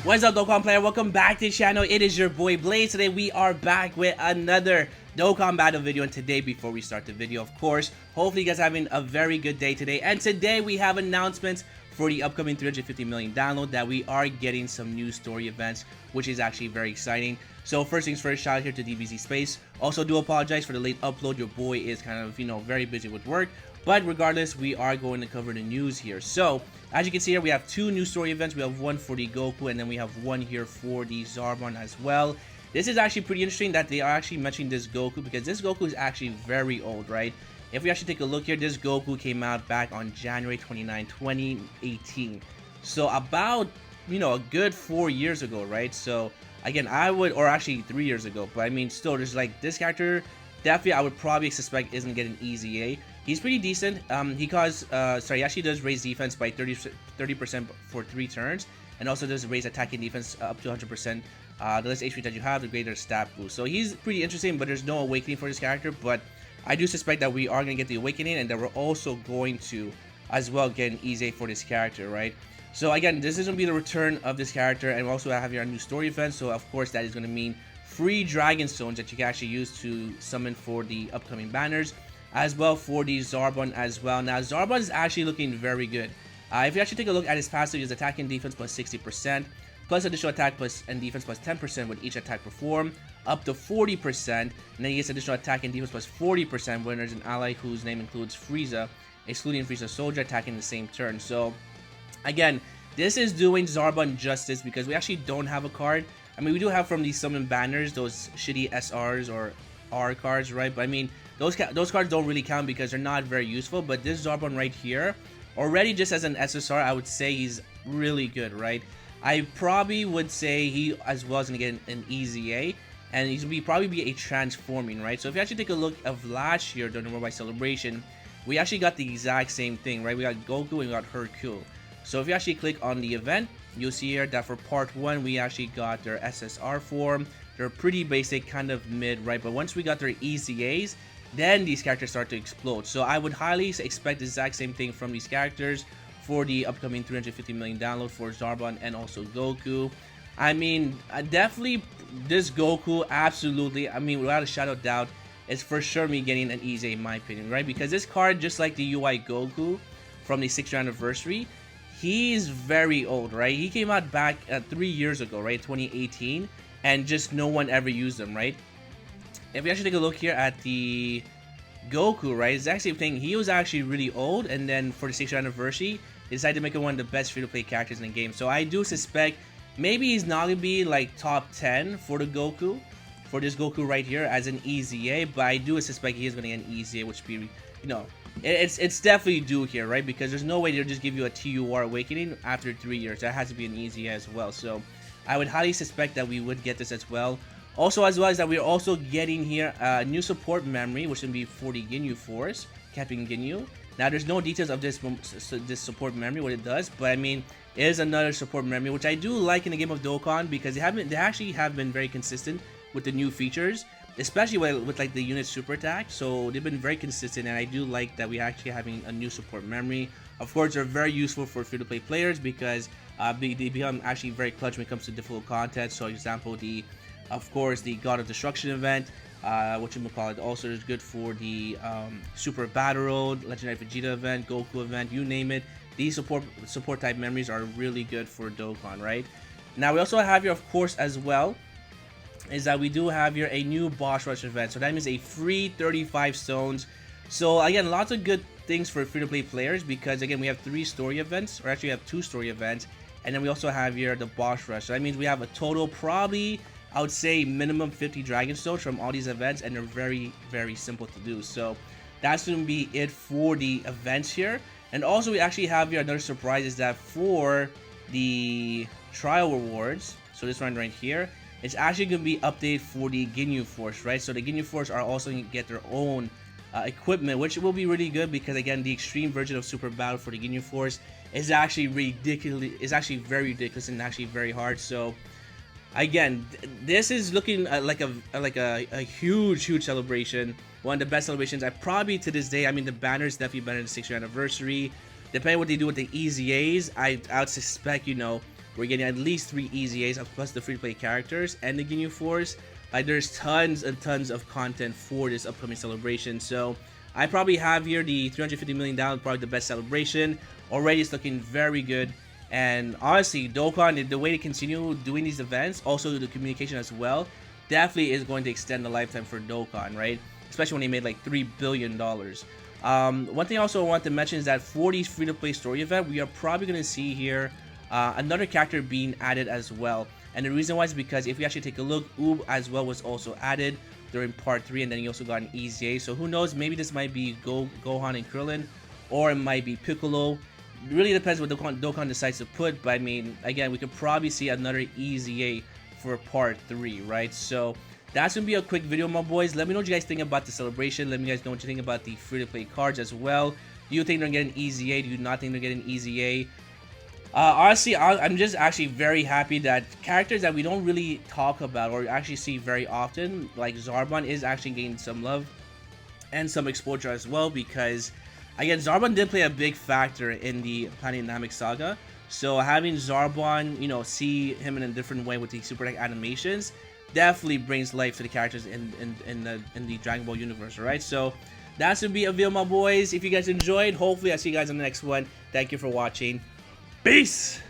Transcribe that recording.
What's up, Dokkan player? Welcome back to the channel. It is your boy Blaze. Today we are back with another Dokkan battle video, and today, before we start the video, of course, hopefully you guys are having a very good day today. And today we have announcements for the upcoming 350 million download that we are getting some new story events, which is actually very exciting. So first things first, shout out here to DBZ Space. Also do apologize for the late upload. Your boy is kind of, very busy with work. But regardless, we are going to cover the news here. So, as you can see here, we have two new story events. We have one for the Goku, and then we have one here for the Zarbon as well. This is actually pretty interesting that they are actually mentioning this Goku, because this Goku is actually very old, right? If we actually take a look here, this Goku came out back on January 29, 2018. So about, a good 4 years ago, right? So, again, or actually 3 years ago. But I mean, still, there's like, this character, definitely I would probably suspect isn't getting easy A. He's pretty decent. He actually does raise defense by 30% for 3 turns, and also does raise attacking defense up to 100%. The less HP that you have, the greater stat boost. So he's pretty interesting, but there's no awakening for this character. But I do suspect that we are going to get the awakening, and that we're also going to, as well, get an easy for this character, right? So again, this is going to be the return of this character, and also I have your new story event. So of course, that is going to mean free Dragon Stones that you can actually use to summon for the upcoming banners, as well for the Zarbon as well. Now, Zarbon is actually looking very good. If you actually take a look at his passive, his attack and defense plus 60%, plus additional attack plus and defense plus 10% with each attack performed, up to 40%, and then he gets additional attack and defense plus 40% when there's an ally whose name includes Frieza, excluding Frieza Soldier attacking the same turn. So, again, this is doing Zarbon justice because we actually don't have a card. I mean, we do have from these summon banners, those shitty SRs or R cards, right? But I mean, those cards don't really count because they're not very useful. But this Zarbon right here, already just as an SSR, I would say he's really good, right? I probably would say he as well is going to get an easy A, and he's going to probably be a transforming, right? So if you actually take a look of last year during the Worldwide Celebration, we actually got the exact same thing, right? We got Goku and we got Hercule. So if you actually click on the event, you'll see here that for part 1, we actually got their SSR form. They're pretty basic, kind of mid, right? But once we got their easy A's, then these characters start to explode. So I would highly expect the exact same thing from these characters for the upcoming 350 million download for Zarbon and also Goku. I mean, definitely this Goku, absolutely, I mean, without a shadow of doubt, is for sure me getting an easy in my opinion, right? Because this card, just like the UI Goku from the 6th anniversary, he's very old, right? He came out back 3 years ago, right? 2018, and just no one ever used them, right? If you actually take a look here at the Goku, right, it's the exact same thing. He was actually really old, and then for the 6th anniversary, they decided to make him one of the best free-to-play characters in the game. So I do suspect maybe he's not going to be like top 10 for the Goku, for this Goku right here as an easy A, but I do suspect he is going to get an easy A, which would be, it's definitely due here, right? Because there's no way they'll just give you a TUR awakening after 3 years. That has to be an easy A as well. So I would highly suspect that we would get this as well. Also, as well as that, we're also getting here a new support memory, which will be for the Ginyu Force, Captain Ginyu. Now, there's no details of this support memory, what it does, but I mean, it is another support memory, which I do like in the game of Dokkan because they actually have been very consistent with the new features, especially with like the unit super attack. So they've been very consistent, and I do like that we're actually having a new support memory. Of course, they're very useful for free-to-play players because they become actually very clutch when it comes to difficult content. So, for example, of course, the God of Destruction event, also is good for the Super Battle Road, Legendary Vegeta event, Goku event, you name it. These support type memories are really good for Dokkan, right? Now, we also have here, of course, as well, is that we do have here a new boss rush event. So that means a free 35 stones. So again, lots of good things for free-to-play players because again, we have 3 story events, or actually we have 2 story events, and then we also have here the boss rush. So that means we have a total probably, I would say, minimum 50 Dragon Stones from all these events, and they're very, very simple to do. So that's going to be it for the events here. And also we actually have here another surprise, is that for the trial rewards, so this one right here, it's actually going to be updated for the Ginyu Force, right? So the Ginyu Force are also going to get their own equipment, which will be really good because again, the extreme version of Super Battle for the Ginyu Force is actually very ridiculous and actually very hard. So again, this is looking like a huge celebration. One of the best celebrations I probably to this day. I mean, the banner is definitely better than the 6th year anniversary. Depending on what they do with the easy A's, I would suspect, We're getting at least 3 EZAs plus the free-to-play characters and the Ginyu Force. Like, there's tons and tons of content for this upcoming celebration. So I probably have here the $350 million, probably the best celebration. Already it's looking very good. And honestly, Dokkan, the way they continue doing these events, also the communication as well, definitely is going to extend the lifetime for Dokkan, right? Especially when they made like $3 billion. One thing also I want to mention is that for these free-to-play story event, we are probably going to see here another character being added as well. And the reason why is because if we actually take a look, Oob as well was also added during part 3, and then he also got an EZA. So who knows, maybe this might be Gohan and Krillin, or it might be Piccolo. It really depends what Dokkan decides to put, but I mean, again, we could probably see another EZA for part 3, right? So that's gonna be a quick video, my boys. Let me know what you guys think about the celebration. Let me guys know what you think about the free-to-play cards as well. Do you think they're gonna get an EZA? Do you not think they're getting an EZA? Honestly, I'm just actually very happy that characters that we don't really talk about or actually see very often, like Zarbon, is actually getting some love and some exposure as well, because again, Zarbon did play a big factor in the Planet Namek saga. So having Zarbon, you know, see him in a different way with the Super Deck animations definitely brings life to the characters in the Dragon Ball universe, alright? So that's gonna be a video, my boys. If you guys enjoyed, hopefully I'll see you guys in the next one. Thank you for watching. Peace!